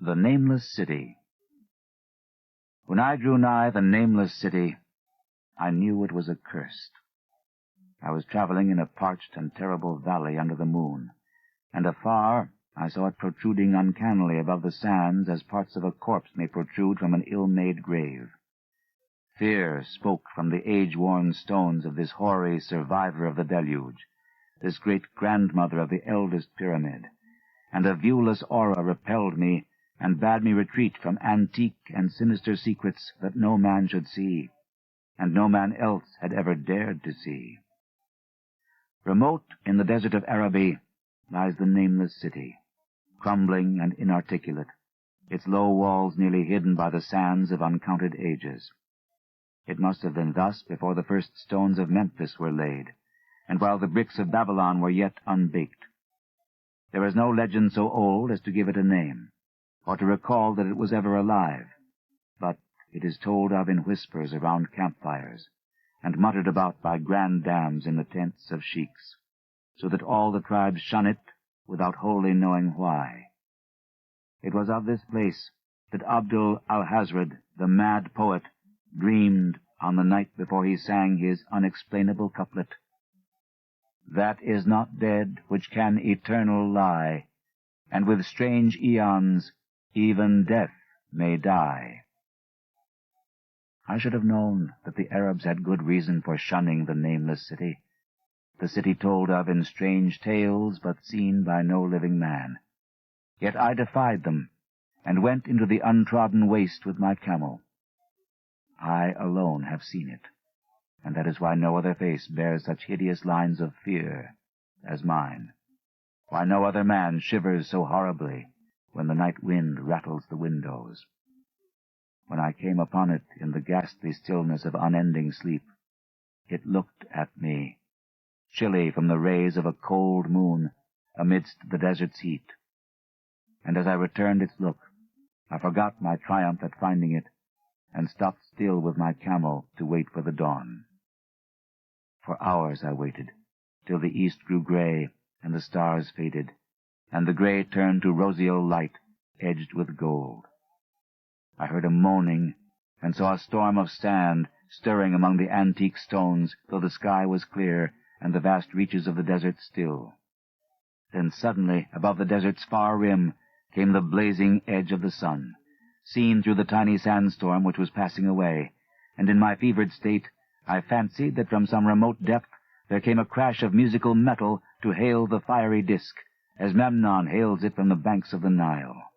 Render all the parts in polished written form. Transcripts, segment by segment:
The Nameless City. When I drew nigh the Nameless City, I knew it was accursed. I was traveling in a parched and terrible valley under the moon, and afar I saw it protruding uncannily above the sands as parts of a corpse may protrude from an ill-made grave. Fear spoke from the age-worn stones of this hoary survivor of the deluge, this great-grandmother of the eldest pyramid, and a viewless aura repelled me and bade me retreat from antique and sinister secrets that no man should see, and no man else had ever dared to see. Remote in the desert of Araby lies the Nameless City, crumbling and inarticulate, its low walls nearly hidden by the sands of uncounted ages. It must have been thus before the first stones of Memphis were laid, and while the bricks of Babylon were yet unbaked. There is no legend so old as to give it a name, or to recall that it was ever alive, but it is told of in whispers around campfires, and muttered about by granddames in the tents of sheiks, so that all the tribes shun it without wholly knowing why. It was of this place that Abdul al-Hazred, the mad poet, dreamed on the night before he sang his unexplainable couplet. That is not dead which can eternal lie, and with strange eons even death may die. I should have known that the Arabs had good reason for shunning the Nameless City, the city told of in strange tales but seen by no living man. Yet I defied them, and went into the untrodden waste with my camel. I alone have seen it, and that is why no other face bears such hideous lines of fear as mine, why no other man shivers so horribly when the night wind rattles the windows. When I came upon it in the ghastly stillness of unending sleep, it looked at me, chilly from the rays of a cold moon amidst the desert's heat. And as I returned its look, I forgot my triumph at finding it, and stopped still with my camel to wait for the dawn. For hours I waited, till the east grew gray and the stars faded, and the gray turned to roseal light edged with gold. I heard a moaning, and saw a storm of sand stirring among the antique stones, though the sky was clear and the vast reaches of the desert still. Then suddenly, above the desert's far rim, came the blazing edge of the sun, seen through the tiny sandstorm which was passing away, and in my fevered state I fancied that from some remote depth there came a crash of musical metal to hail the fiery disk, as Memnon hails it from the banks of the Nile.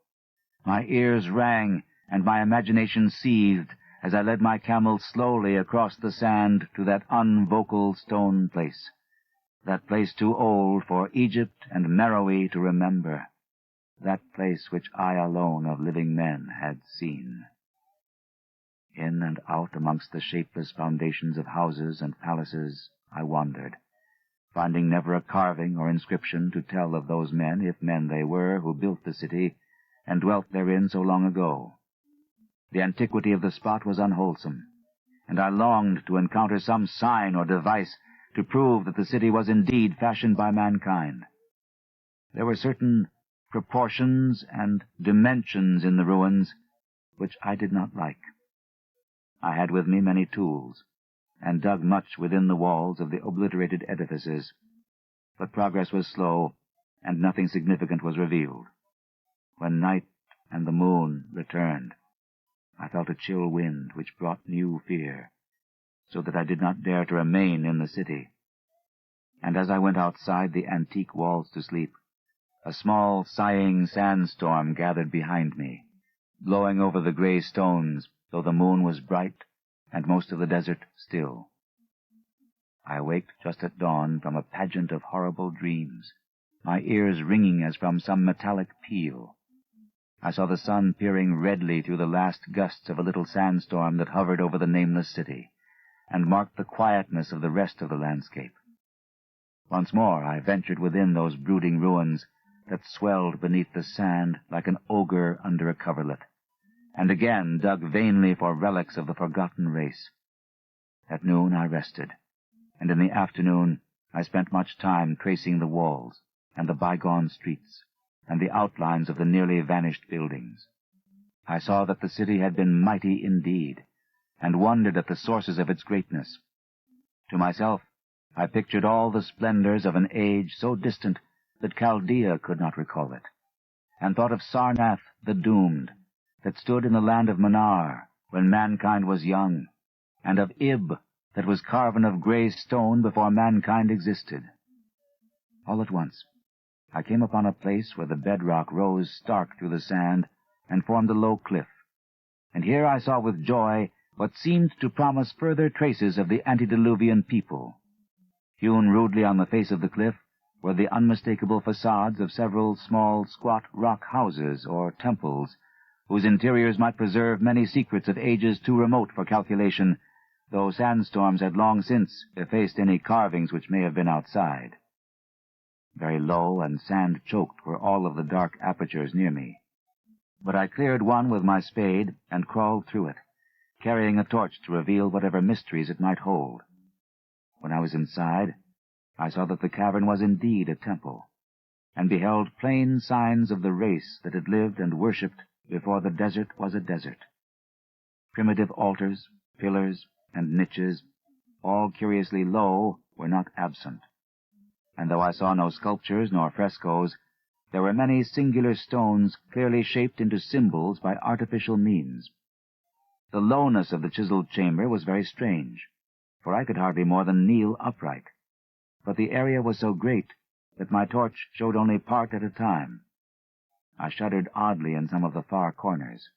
My ears rang, and my imagination seethed, as I led my camel slowly across the sand to that unvocal stone place, that place too old for Egypt and Meroe to remember, that place which I alone of living men had seen. In and out amongst the shapeless foundations of houses and palaces I wandered, finding never a carving or inscription to tell of those men, if men they were, who built the city and dwelt therein so long ago. The antiquity of the spot was unwholesome, and I longed to encounter some sign or device to prove that the city was indeed fashioned by mankind. There were certain proportions and dimensions in the ruins which I did not like. I had with me many tools, and dug much within the walls of the obliterated edifices, but progress was slow, and nothing significant was revealed. When night and the moon returned, I felt a chill wind which brought new fear, so that I did not dare to remain in the city. And as I went outside the antique walls to sleep, a small, sighing sandstorm gathered behind me, blowing over the gray stones, though the moon was bright and most of the desert still. I waked just at dawn from a pageant of horrible dreams, my ears ringing as from some metallic peal. I saw the sun peering redly through the last gusts of a little sandstorm that hovered over the Nameless City, and marked the quietness of the rest of the landscape. Once more I ventured within those brooding ruins that swelled beneath the sand like an ogre under a coverlet, and again dug vainly for relics of the forgotten race. At noon I rested, and in the afternoon I spent much time tracing the walls and the bygone streets, and the outlines of the nearly vanished buildings. I saw that the city had been mighty indeed, and wondered at the sources of its greatness. To myself, I pictured all the splendors of an age so distant that Chaldea could not recall it, and thought of Sarnath the Doomed, that stood in the land of Manar when mankind was young, and of Ib, that was carven of grey stone before mankind existed. All at once, I came upon a place where the bedrock rose stark through the sand and formed a low cliff, and here I saw with joy what seemed to promise further traces of the antediluvian people. Hewn rudely on the face of the cliff were the unmistakable facades of several small, squat rock houses or temples, whose interiors might preserve many secrets of ages too remote for calculation, though sandstorms had long since effaced any carvings which may have been outside. Very low and sand-choked were all of the dark apertures near me, but I cleared one with my spade and crawled through it, carrying a torch to reveal whatever mysteries it might hold. When I was inside, I saw that the cavern was indeed a temple, and beheld plain signs of the race that had lived and worshipped before the desert was a desert. Primitive altars, pillars, and niches, all curiously low, were not absent, and though I saw no sculptures nor frescoes, there were many singular stones clearly shaped into symbols by artificial means. The lowness of the chiseled chamber was very strange, for I could hardly more than kneel upright, but the area was so great that my torch showed only part at a time. I shuddered oddly in some of the far corners,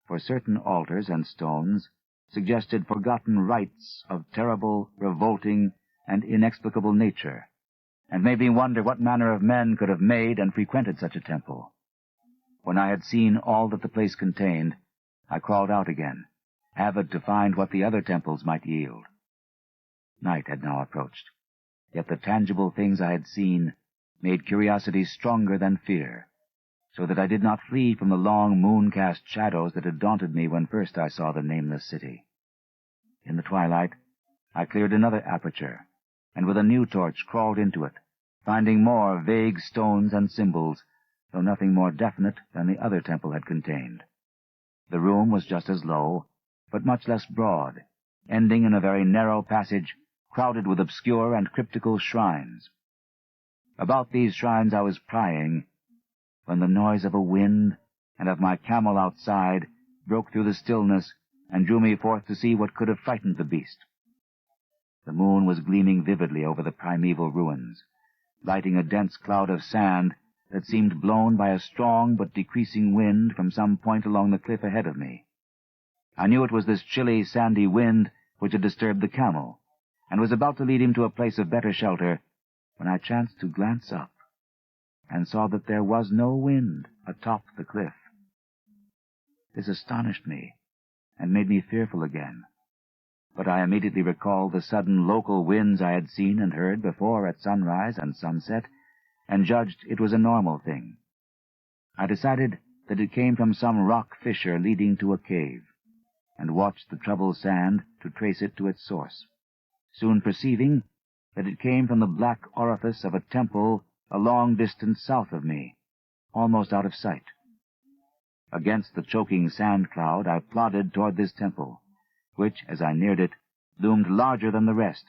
for certain altars and stones suggested forgotten rites of terrible, revolting, and inexplicable nature, and made me wonder what manner of men could have made and frequented such a temple. When I had seen all that the place contained, I crawled out again, avid to find what the other temples might yield. Night had now approached, yet the tangible things I had seen made curiosity stronger than fear, so that I did not flee from the long moon-cast shadows that had daunted me when first I saw the Nameless City. In the twilight, I cleared another aperture, and with a new torch crawled into it, finding more vague stones and symbols, though nothing more definite than the other temple had contained. The room was just as low, but much less broad, ending in a very narrow passage crowded with obscure and cryptical shrines. About these shrines I was prying, when the noise of a wind and of my camel outside broke through the stillness and drew me forth to see what could have frightened the beast. The moon was gleaming vividly over the primeval ruins, lighting a dense cloud of sand that seemed blown by a strong but decreasing wind from some point along the cliff ahead of me. I knew it was this chilly, sandy wind which had disturbed the camel, and was about to lead him to a place of better shelter, when I chanced to glance up, and saw that there was no wind atop the cliff. This astonished me, and made me fearful again, but I immediately recalled the sudden local winds I had seen and heard before at sunrise and sunset, and judged it was a normal thing. I decided that it came from some rock fissure leading to a cave, and watched the troubled sand to trace it to its source, soon perceiving that it came from the black orifice of a temple a long distance south of me, almost out of sight. Against the choking sand cloud I plodded toward this temple, which, as I neared it, loomed larger than the rest,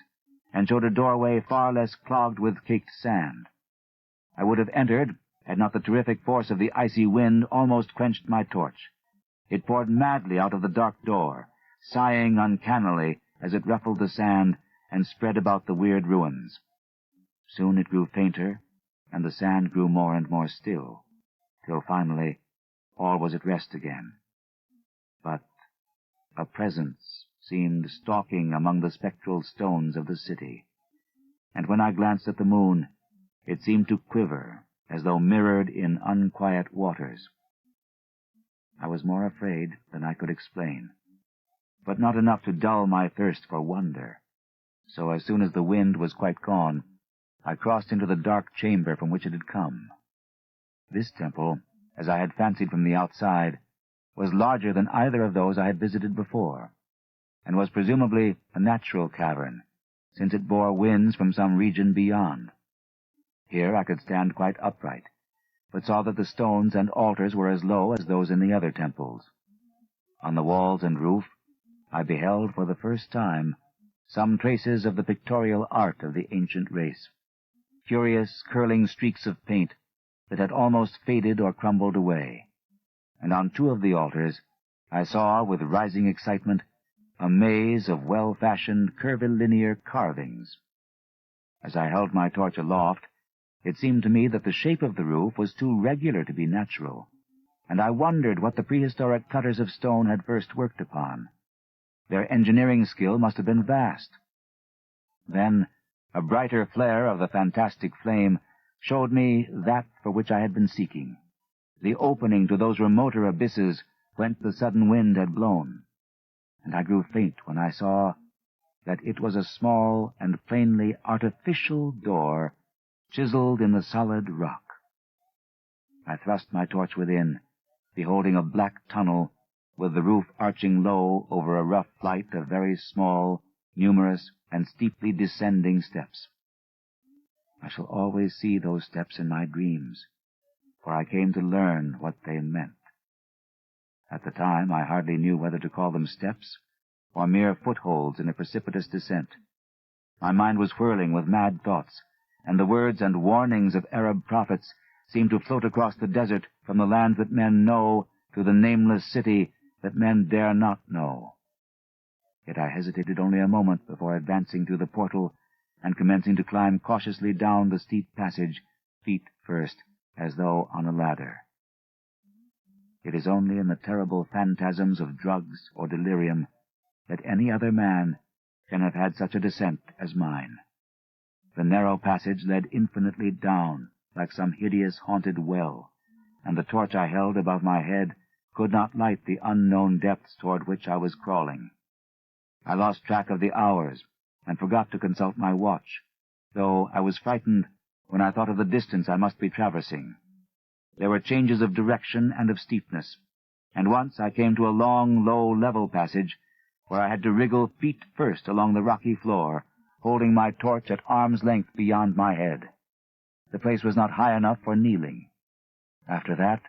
and showed a doorway far less clogged with caked sand. I would have entered, had not the terrific force of the icy wind almost quenched my torch. It poured madly out of the dark door, sighing uncannily as it ruffled the sand and spread about the weird ruins. Soon it grew fainter, and the sand grew more and more still, till finally all was at rest again. But a presence seemed stalking among the spectral stones of the city, and when I glanced at the moon, it seemed to quiver as though mirrored in unquiet waters. I was more afraid than I could explain, but not enough to dull my thirst for wonder. So as soon as the wind was quite gone, I crossed into the dark chamber from which it had come. This temple, as I had fancied from the outside, was larger than either of those I had visited before, and was presumably a natural cavern, since it bore winds from some region beyond. Here I could stand quite upright, but saw that the stones and altars were as low as those in the other temples. On the walls and roof I beheld for the first time some traces of the pictorial art of the ancient race, curious curling streaks of paint that had almost faded or crumbled away, and on two of the altars I saw, with rising excitement, a maze of well-fashioned curvilinear carvings. As I held my torch aloft, it seemed to me that the shape of the roof was too regular to be natural, and I wondered what the prehistoric cutters of stone had first worked upon. Their engineering skill must have been vast. Then a brighter flare of the fantastic flame showed me that for which I had been seeking, the opening to those remoter abysses whence the sudden wind had blown, and I grew faint when I saw that it was a small and plainly artificial door chiseled in the solid rock. I thrust my torch within, beholding a black tunnel with the roof arching low over a rough flight of very small, numerous, and steeply descending steps. I shall always see those steps in my dreams, for I came to learn what they meant. At the time I hardly knew whether to call them steps or mere footholds in a precipitous descent. My mind was whirling with mad thoughts, and the words and warnings of Arab prophets seemed to float across the desert from the land that men know to the nameless city that men dare not know. Yet I hesitated only a moment before advancing through the portal and commencing to climb cautiously down the steep passage, feet first, as though on a ladder. It is only in the terrible phantasms of drugs or delirium that any other man can have had such a descent as mine. The narrow passage led infinitely down, like some hideous haunted well, and the torch I held above my head could not light the unknown depths toward which I was crawling. I lost track of the hours and forgot to consult my watch, though I was frightened when I thought of the distance I must be traversing. There were changes of direction and of steepness, and once I came to a long, low, level passage where I had to wriggle feet first along the rocky floor, holding my torch at arm's length beyond my head. The place was not high enough for kneeling. After that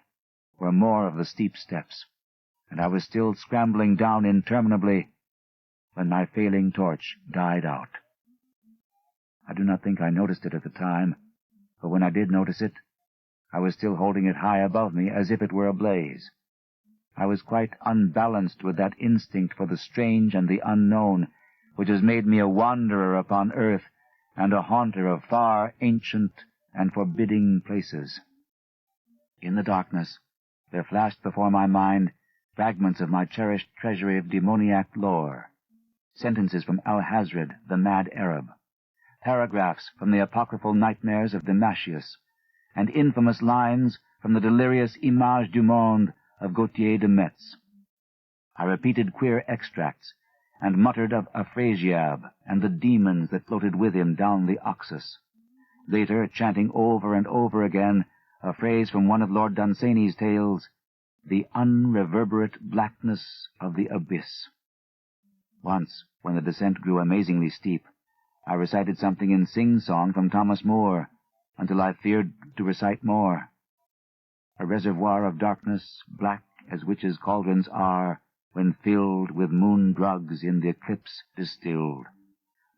were more of the steep steps, and I was still scrambling down interminably when my failing torch died out. I do not think I noticed it at the time, for when I did notice it, I was still holding it high above me as if it were ablaze. I was quite unbalanced with that instinct for the strange and the unknown which has made me a wanderer upon earth and a haunter of far, ancient, and forbidding places. In the darkness there flashed before my mind fragments of my cherished treasury of demoniac lore, sentences from Al-Hazred, the mad Arab, paragraphs from the apocryphal nightmares of Damascius, and infamous lines from the delirious Images du Monde of Gautier de Metz. I repeated queer extracts, and muttered of Afrasiab and the demons that floated with him down the Oxus, later chanting over and over again a phrase from one of Lord Dunsany's tales, the unreverberate blackness of the abyss. Once, when the descent grew amazingly steep, I recited something in sing-song from Thomas Moore, until I feared to recite more. A reservoir of darkness, black as witches' cauldrons are, when filled with moon drugs in the eclipse distilled.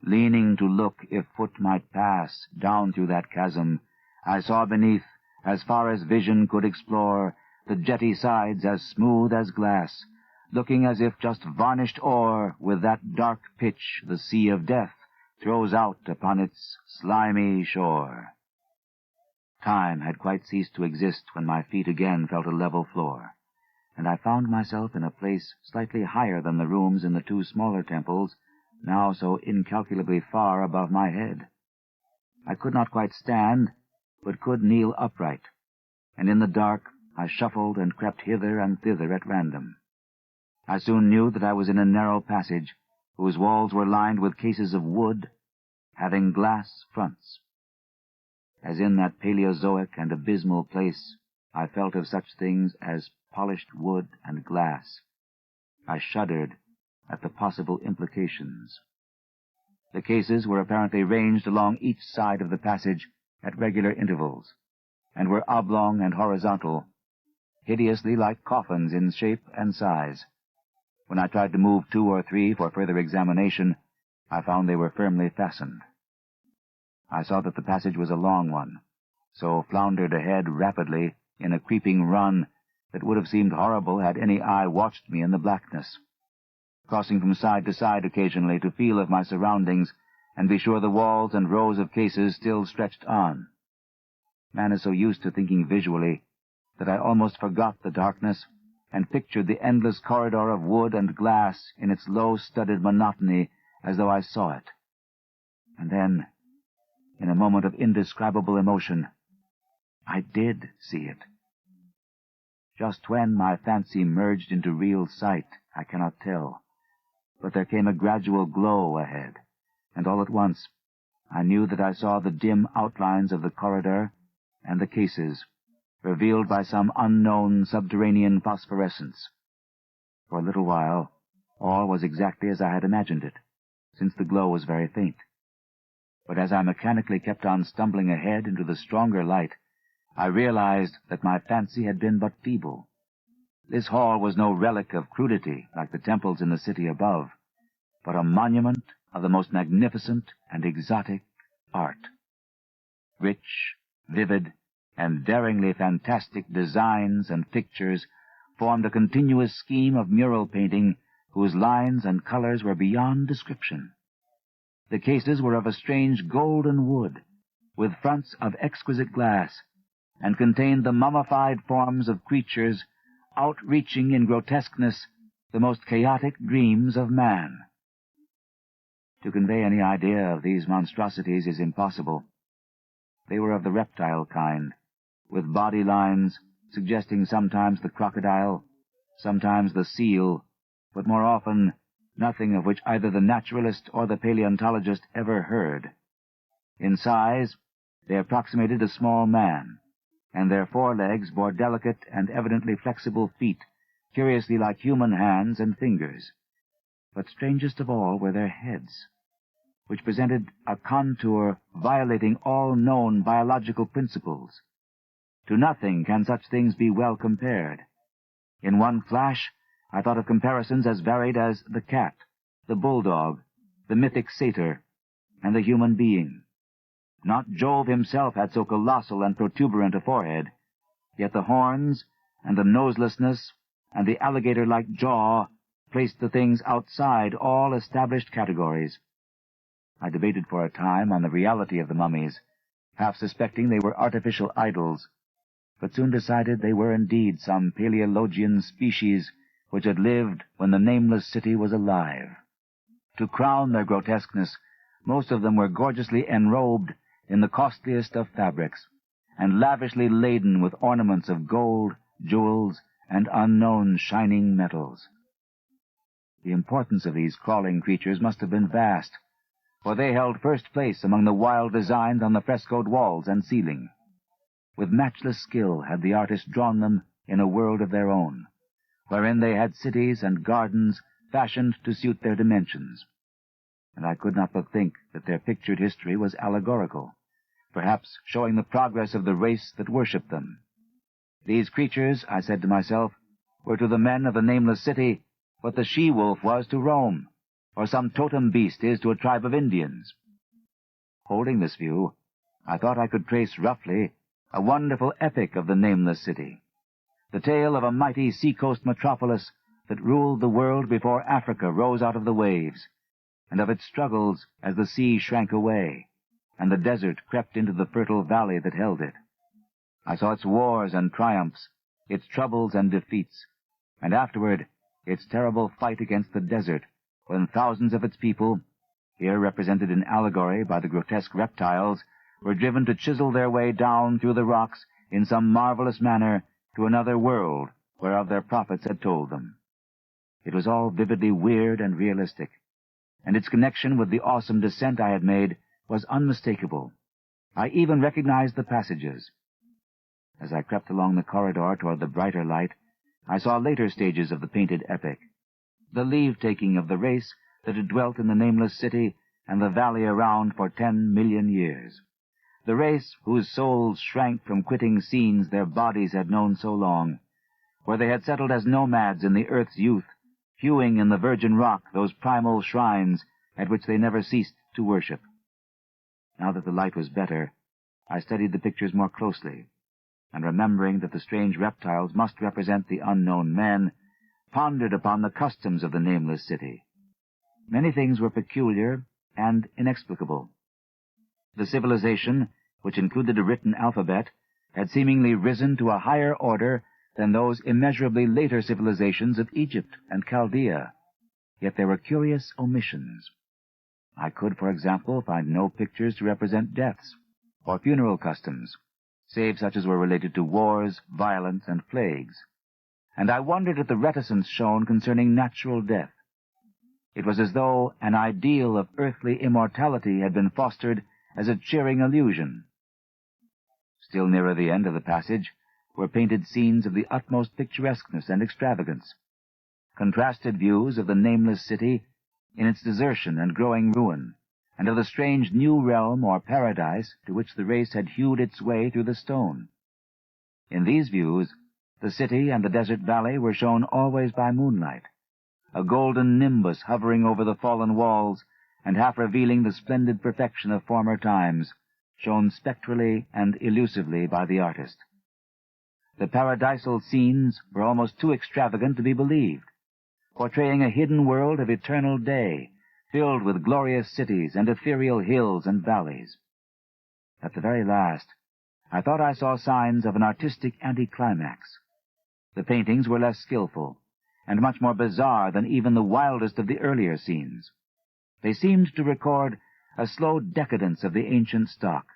Leaning to look if foot might pass down through that chasm, I saw beneath, as far as vision could explore, the jetty sides as smooth as glass, looking as if just varnished o'er with that dark pitch the sea of death throws out upon its slimy shore. Time had quite ceased to exist when my feet again felt a level floor, and I found myself in a place slightly higher than the rooms in the two smaller temples, now so incalculably far above my head. I could not quite stand, but could kneel upright, and in the dark I shuffled and crept hither and thither at random. I soon knew that I was in a narrow passage, whose walls were lined with cases of wood, having glass fronts. As in that Paleozoic and abysmal place, I felt of such things as polished wood and glass. I shuddered at the possible implications. The cases were apparently ranged along each side of the passage at regular intervals, and were oblong and horizontal, hideously like coffins in shape and size. When I tried to move 2 or 3 for further examination, I found they were firmly fastened. I saw that the passage was a long one, so floundered ahead rapidly in a creeping run that would have seemed horrible had any eye watched me in the blackness, crossing from side to side occasionally to feel of my surroundings and be sure the walls and rows of cases still stretched on. Man is so used to thinking visually that I almost forgot the darkness and pictured the endless corridor of wood and glass in its low-studded monotony as though I saw it. And then, in a moment of indescribable emotion, I did see it. Just when my fancy merged into real sight, I cannot tell, but there came a gradual glow ahead, and all at once I knew that I saw the dim outlines of the corridor and the cases, revealed by some unknown subterranean phosphorescence. For a little while, all was exactly as I had imagined it, since the glow was very faint. But as I mechanically kept on stumbling ahead into the stronger light, I realized that my fancy had been but feeble. This hall was no relic of crudity like the temples in the city above, but a monument of the most magnificent and exotic art. Rich, vivid, and daringly fantastic designs and pictures formed a continuous scheme of mural painting whose lines and colors were beyond description. The cases were of a strange golden wood, with fronts of exquisite glass, and contained the mummified forms of creatures outreaching in grotesqueness the most chaotic dreams of man. To convey any idea of these monstrosities is impossible. They were of the reptile kind, with body lines suggesting sometimes the crocodile, sometimes the seal, but more often nothing of which either the naturalist or the paleontologist ever heard. In size, they approximated a small man, and their forelegs bore delicate and evidently flexible feet, curiously like human hands and fingers. But strangest of all were their heads, which presented a contour violating all known biological principles. To nothing can such things be well compared. In one flash, I thought of comparisons as varied as the cat, the bulldog, the mythic satyr, and the human being. Not Jove himself had so colossal and protuberant a forehead, yet the horns, and the noselessness, and the alligator-like jaw placed the things outside all established categories. I debated for a time on the reality of the mummies, half suspecting they were artificial idols, but soon decided they were indeed some Paleologian species which had lived when the Nameless City was alive. To crown their grotesqueness, most of them were gorgeously enrobed in the costliest of fabrics, and lavishly laden with ornaments of gold, jewels, and unknown shining metals. The importance of these crawling creatures must have been vast, for they held first place among the wild designs on the frescoed walls and ceiling. With matchless skill had the artist drawn them in a world of their own, wherein they had cities and gardens fashioned to suit their dimensions. And I could not but think that their pictured history was allegorical, perhaps showing the progress of the race that worshipped them. These creatures, I said to myself, were to the men of the Nameless City what the she-wolf was to Rome, or some totem beast is to a tribe of Indians. Holding this view, I thought I could trace roughly a wonderful epic of the Nameless City, the tale of a mighty seacoast metropolis that ruled the world before Africa rose out of the waves, and of its struggles as the sea shrank away, and the desert crept into the fertile valley that held it. I saw its wars and triumphs, its troubles and defeats, and afterward its terrible fight against the desert, when thousands of its people, here represented in allegory by the grotesque reptiles, were driven to chisel their way down through the rocks in some marvelous manner to another world whereof their prophets had told them. It was all vividly weird and realistic, and its connection with the awesome descent I had made was unmistakable. I even recognized the passages. As I crept along the corridor toward the brighter light, I saw later stages of the painted epic, the leave-taking of the race that had dwelt in the Nameless City and the valley around for 10 million years, the race whose souls shrank from quitting scenes their bodies had known so long, where they had settled as nomads in the earth's youth, hewing in the virgin rock those primal shrines at which they never ceased to worship. Now that the light was better, I studied the pictures more closely, and remembering that the strange reptiles must represent the unknown men, pondered upon the customs of the Nameless City. Many things were peculiar and inexplicable. The civilization, which included a written alphabet, had seemingly risen to a higher order than those immeasurably later civilizations of Egypt and Chaldea. Yet there were curious omissions. I could, for example, find no pictures to represent deaths or funeral customs, save such as were related to wars, violence, and plagues. And I wondered at the reticence shown concerning natural death. It was as though an ideal of earthly immortality had been fostered as a cheering illusion. Still nearer the end of the passage were painted scenes of the utmost picturesqueness and extravagance, contrasted views of the Nameless City in its desertion and growing ruin, and of the strange new realm or paradise to which the race had hewed its way through the stone. In these views, the city and the desert valley were shown always by moonlight, a golden nimbus hovering over the fallen walls and half revealing the splendid perfection of former times, shown spectrally and elusively by the artist. The paradisal scenes were almost too extravagant to be believed, portraying a hidden world of eternal day, filled with glorious cities and ethereal hills and valleys. At the very last, I thought I saw signs of an artistic anticlimax. The paintings were less skillful, and much more bizarre than even the wildest of the earlier scenes. They seemed to record a slow decadence of the ancient stock,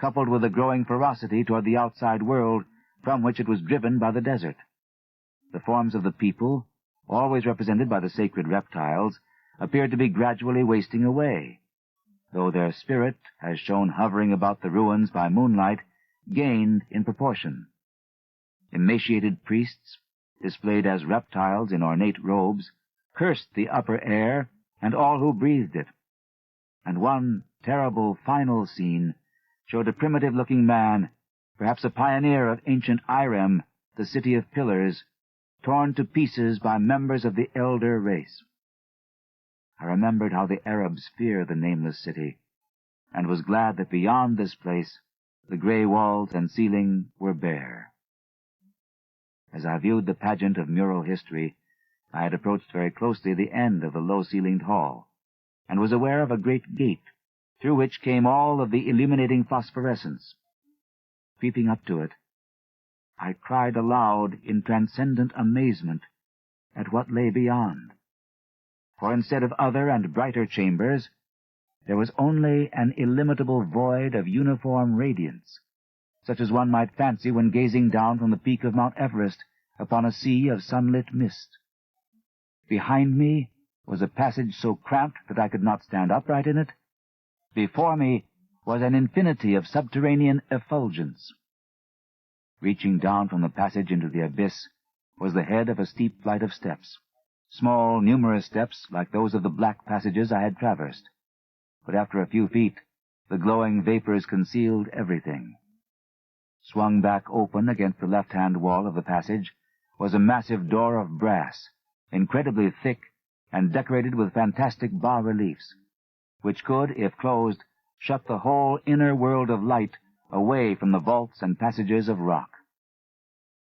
coupled with a growing ferocity toward the outside world from which it was driven by the desert. The forms of the people, always represented by the sacred reptiles, appeared to be gradually wasting away, though their spirit, as shown hovering about the ruins by moonlight, gained in proportion. Emaciated priests, displayed as reptiles in ornate robes, cursed the upper air and all who breathed it. And one terrible final scene showed a primitive-looking man, perhaps a pioneer of ancient Irem, the city of pillars, torn to pieces by members of the elder race. I remembered how the Arabs fear the Nameless City, and was glad that beyond this place the gray walls and ceiling were bare. As I viewed the pageant of mural history, I had approached very closely the end of the low-ceilinged hall, and was aware of a great gate, through which came all of the illuminating phosphorescence. Creeping up to it, I cried aloud in transcendent amazement at what lay beyond. For instead of other and brighter chambers, there was only an illimitable void of uniform radiance, such as one might fancy when gazing down from the peak of Mount Everest upon a sea of sunlit mist. Behind me was a passage so cramped that I could not stand upright in it. Before me was an infinity of subterranean effulgence. Reaching down from the passage into the abyss was the head of a steep flight of steps, small, numerous steps like those of the black passages I had traversed. But after a few feet, the glowing vapors concealed everything. Swung back open against the left-hand wall of the passage was a massive door of brass, incredibly thick and decorated with fantastic bas-reliefs, which could, if closed, shut the whole inner world of light away from the vaults and passages of rock.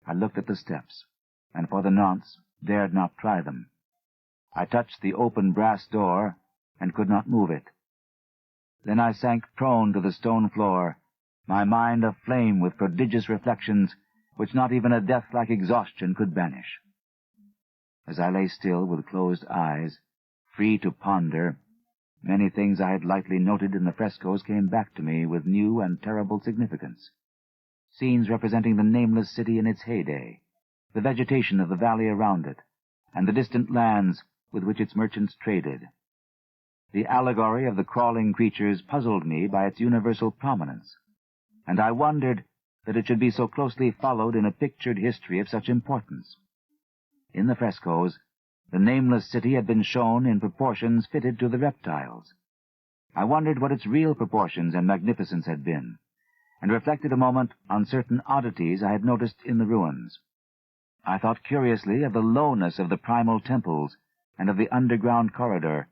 I looked at the steps, and for the nonce dared not try them. I touched the open brass door, and could not move it. Then I sank prone to the stone floor, my mind aflame with prodigious reflections which not even a death-like exhaustion could banish. As I lay still with closed eyes, free to ponder, many things I had lightly noted in the frescoes came back to me with new and terrible significance. Scenes representing the Nameless City in its heyday, the vegetation of the valley around it, and the distant lands with which its merchants traded. The allegory of the crawling creatures puzzled me by its universal prominence, and I wondered that it should be so closely followed in a pictured history of such importance. In the frescoes, the Nameless City had been shown in proportions fitted to the reptiles. I wondered what its real proportions and magnificence had been, and reflected a moment on certain oddities I had noticed in the ruins. I thought curiously of the lowness of the primal temples and of the underground corridor,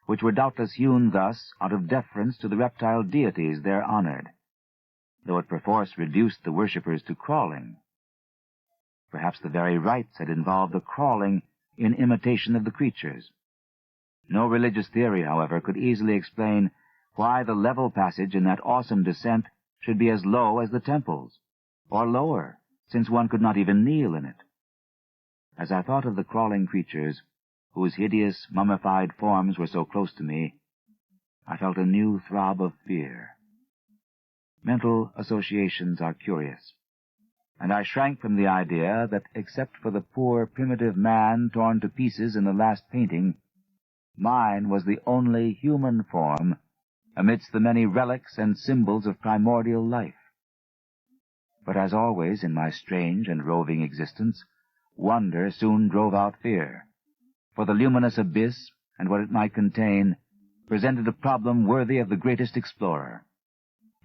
which were doubtless hewn thus out of deference to the reptile deities there honored, though it perforce reduced the worshippers to crawling. Perhaps the very rites had involved a crawling in imitation of the creatures. No religious theory, however, could easily explain why the level passage in that awesome descent should be as low as the temples, or lower, since one could not even kneel in it. As I thought of the crawling creatures, whose hideous, mummified forms were so close to me, I felt a new throb of fear. Mental associations are curious, and I shrank from the idea that, except for the poor, primitive man torn to pieces in the last painting, mine was the only human form amidst the many relics and symbols of primordial life. But as always in my strange and roving existence, wonder soon drove out fear, for the luminous abyss and what it might contain presented a problem worthy of the greatest explorer.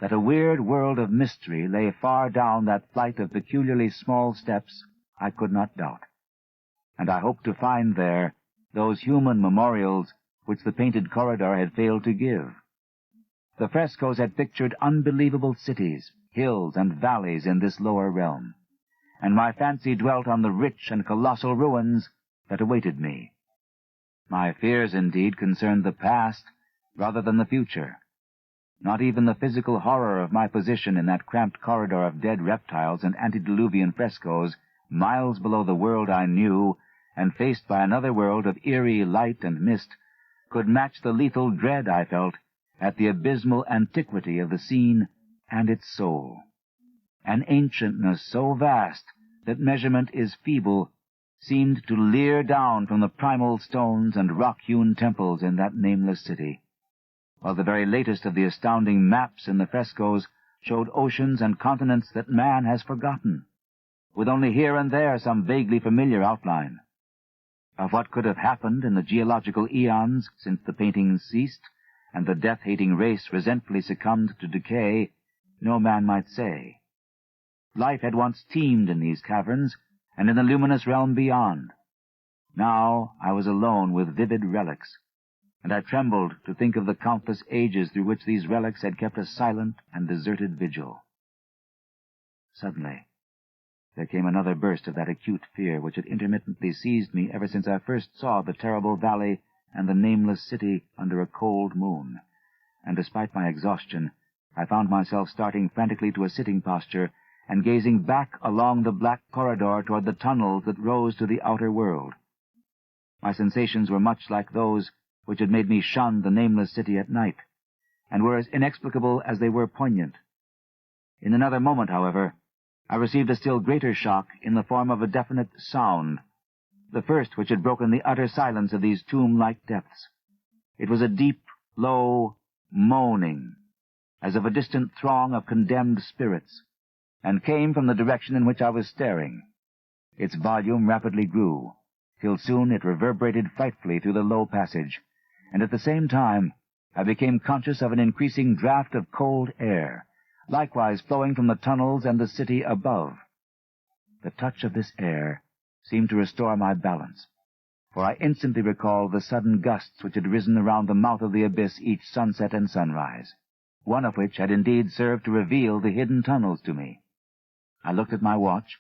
That a weird world of mystery lay far down that flight of peculiarly small steps I could not doubt, and I hoped to find there those human memorials which the painted corridor had failed to give. The frescoes had pictured unbelievable cities, hills, and valleys in this lower realm, and my fancy dwelt on the rich and colossal ruins that awaited me. My fears, indeed, concerned the past rather than the future. Not even the physical horror of my position in that cramped corridor of dead reptiles and antediluvian frescoes, miles below the world I knew, and faced by another world of eerie light and mist, could match the lethal dread I felt at the abysmal antiquity of the scene and its soul. An ancientness so vast that measurement is feeble seemed to leer down from the primal stones and rock-hewn temples in that nameless city, while the very latest of the astounding maps in the frescoes showed oceans and continents that man has forgotten, with only here and there some vaguely familiar outline. Of what could have happened in the geological eons since the paintings ceased, and the death-hating race resentfully succumbed to decay, no man might say. Life had once teemed in these caverns, and in the luminous realm beyond. Now I was alone with vivid relics, and I trembled to think of the countless ages through which these relics had kept a silent and deserted vigil. Suddenly, there came another burst of that acute fear which had intermittently seized me ever since I first saw the terrible valley and the nameless city under a cold moon, and despite my exhaustion, I found myself starting frantically to a sitting posture and gazing back along the black corridor toward the tunnels that rose to the outer world. My sensations were much like those which had made me shun the nameless city at night, and were as inexplicable as they were poignant. In another moment, however, I received a still greater shock in the form of a definite sound, the first which had broken the utter silence of these tomb-like depths. It was a deep, low moaning, as of a distant throng of condemned spirits, and came from the direction in which I was staring. Its volume rapidly grew, till soon it reverberated frightfully through the low passage, and at the same time I became conscious of an increasing draught of cold air, likewise flowing from the tunnels and the city above. The touch of this air seemed to restore my balance, for I instantly recalled the sudden gusts which had risen around the mouth of the abyss each sunset and sunrise, one of which had indeed served to reveal the hidden tunnels to me. I looked at my watch,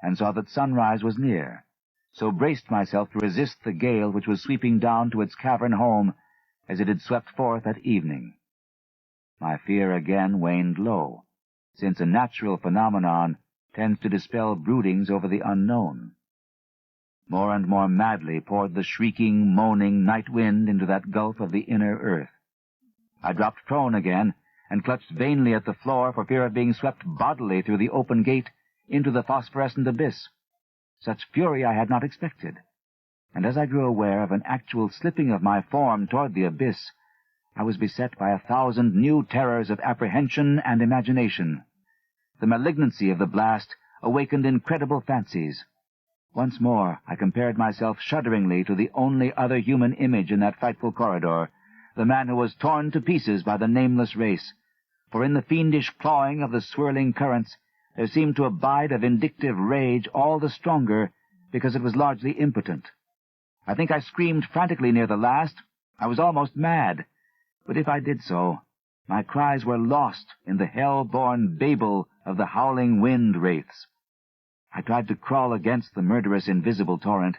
and saw that sunrise was near, so braced myself to resist the gale which was sweeping down to its cavern home as it had swept forth that evening. My fear again waned low, since a natural phenomenon tends to dispel broodings over the unknown. More and more madly poured the shrieking, moaning night wind into that gulf of the inner earth. I dropped prone again, and clutched vainly at the floor for fear of being swept bodily through the open gate into the phosphorescent abyss. Such fury I had not expected, and as I grew aware of an actual slipping of my form toward the abyss, I was beset by 1,000 new terrors of apprehension and imagination. The malignancy of the blast awakened incredible fancies. Once more I compared myself shudderingly to the only other human image in that frightful corridor, the man who was torn to pieces by the nameless race, for in the fiendish clawing of the swirling currents there seemed to abide a vindictive rage all the stronger because it was largely impotent. I think I screamed frantically near the last. I was almost mad, but if I did so, my cries were lost in the hell-born babel of the howling wind wraiths. I tried to crawl against the murderous invisible torrent,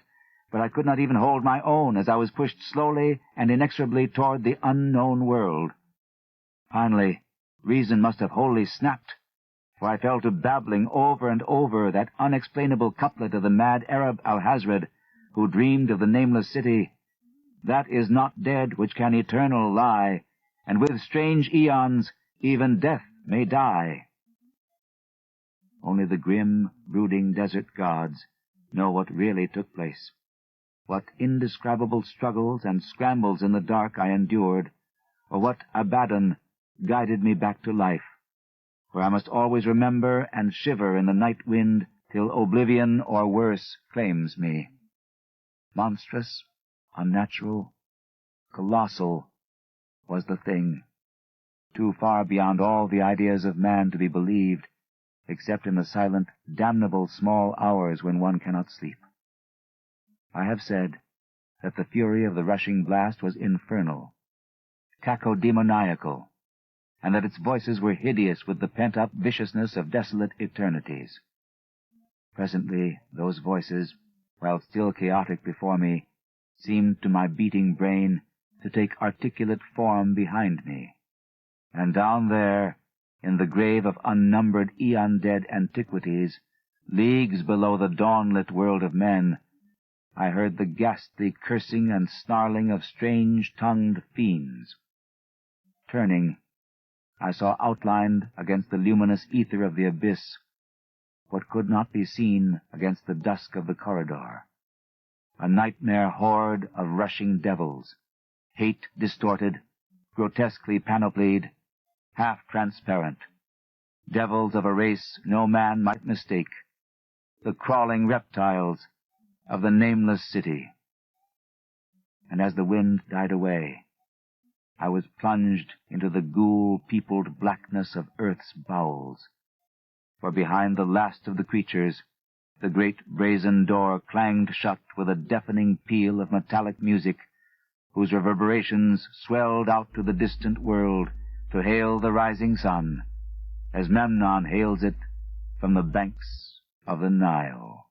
but I could not even hold my own as I was pushed slowly and inexorably toward the unknown world. Finally, reason must have wholly snapped, for I fell to babbling over and over that unexplainable couplet of the mad Arab Alhazred, who dreamed of the Nameless City. That is not dead which can eternal lie, and with strange eons even death may die. Only the grim, brooding desert gods know what really took place, what indescribable struggles and scrambles in the dark I endured, or what Abaddon guided me back to life, for I must always remember and shiver in the night wind till oblivion or worse claims me. Monstrous, unnatural, colossal was the thing, too far beyond all the ideas of man to be believed, except in the silent, damnable small hours when one cannot sleep. I have said that the fury of the rushing blast was infernal, cacodemoniacal, and that its voices were hideous with the pent-up viciousness of desolate eternities. Presently those voices, while still chaotic before me, seemed to my beating brain to take articulate form behind me, and down there, in the grave of unnumbered eon-dead antiquities, leagues below the dawn-lit world of men, I heard the ghastly cursing and snarling of strange-tongued fiends. Turning, I saw outlined against the luminous ether of the abyss what could not be seen against the dusk of the corridor, a nightmare horde of rushing devils, hate-distorted, grotesquely panoplied, half-transparent, devils of a race no man might mistake, the crawling reptiles of the Nameless City. And as the wind died away, I was plunged into the ghoul-peopled blackness of earth's bowels, for behind the last of the creatures, the great brazen door clanged shut with a deafening peal of metallic music, whose reverberations swelled out to the distant world to hail the rising sun, as Memnon hails it from the banks of the Nile.